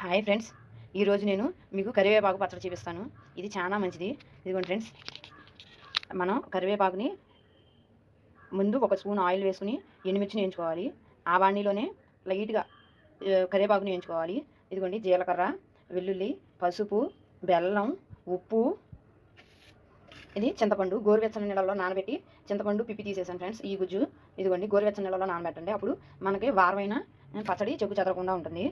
Hi friends, ఈరోజు నేను మీకు కరివేపాకు పచ్చడి చూపిస్తాను. ఇది చాలా మంచిది. ఇదిగోండి ఫ్రెండ్స్, మనం కరివేపాకుని ముందు ఒక స్పూన్ ఆయిల్ వేసుకుని ఎండుమిర్చిని వేయించుకోవాలి. ఆ బాణీలోనే లైట్గా కరివేపాకుని వేయించుకోవాలి. ఇదిగోండి జీలకర్ర, వెల్లుల్లి, పసుపు, బెల్లం, ఉప్పు, ఇది చింతపండు గోరువెచ్చని నీళ్ళలో నానబెట్టి చింతపండు పిప్పి తీసేసాను ఫ్రెండ్స్. ఈ గుజ్జు ఇదిగోండి గోరువెచ్చని నీళ్ళలో నానబెట్టండి. అప్పుడు మనకి వారమైన పచ్చడి చెక్కు చెదరకుండా ఉంటుంది.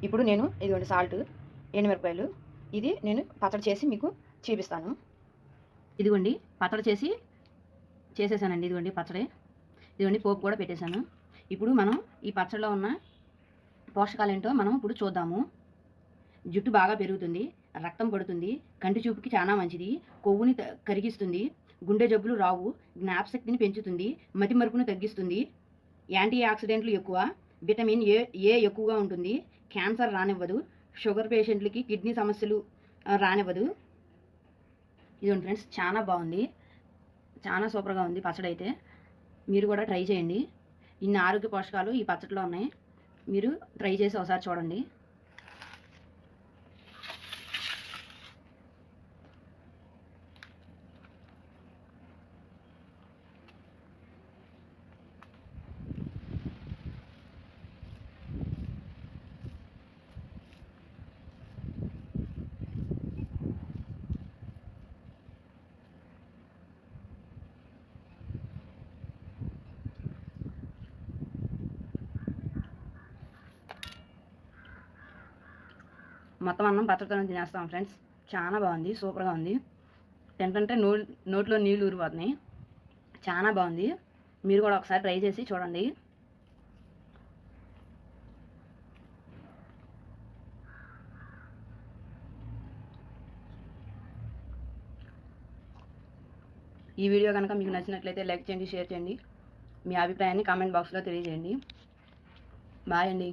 ఇప్పుడు నేను ఇదిగోండి సాల్ట్, ఎండుమిరపకాయలు, ఇది నేను పచ్చడి చేసి మీకు చూపిస్తాను. ఇదిగోండి పచ్చడి చేసేసానండి. ఇదిగోండి పచ్చడి, ఇదిగోండి పోపు కూడా పెట్టేశాను. ఇప్పుడు మనం ఈ పచ్చడిలో ఉన్న పోషకాలు ఏంటో మనం ఇప్పుడు చూద్దాము. జుట్టు బాగా పెరుగుతుంది, రక్తం పడుతుంది, కంటి చూపుకి చాలా మంచిది, కొవ్వుని కరిగిస్తుంది, గుండె జబ్బులు రావు, జ్ఞాపశక్తిని పెంచుతుంది, మతిమరుపును తగ్గిస్తుంది, యాంటీ ఆక్సిడెంట్లు ఎక్కువ, విటమిన్ ఏ ఎక్కువగా ఉంటుంది, క్యాన్సర్ రానివ్వదు, షుగర్ పేషెంట్లకి కిడ్నీ సమస్యలు రానివ్వదు. ఇదిగోండి ఫ్రెండ్స్, చాలా బాగుంది, చాలా సూపర్గా ఉంది పచ్చడి. అయితే మీరు కూడా ట్రై చేయండి. ఇన్ని ఆరోగ్య పోషకాలు ఈ పచ్చడిలో ఉన్నాయి. మీరు ట్రై చేసి ఒకసారి చూడండి. మొత్తం అన్నం పచ్చడితో తినేస్తాం ఫ్రెండ్స్. చాలా బాగుంది, సూపర్గా ఉంది. తింటుంటే నోట్లో నీళ్ళు ఊరిపోతున్నాయి. చాలా బాగుంది. మీరు కూడా ఒకసారి ట్రై చేసి చూడండి. ఈ వీడియో కనుక మీకు నచ్చినట్లయితే లైక్ చేయండి, షేర్ చేయండి. మీ అభిప్రాయాన్ని కామెంట్ బాక్స్లో తెలియజేయండి. బాయ్ అండి.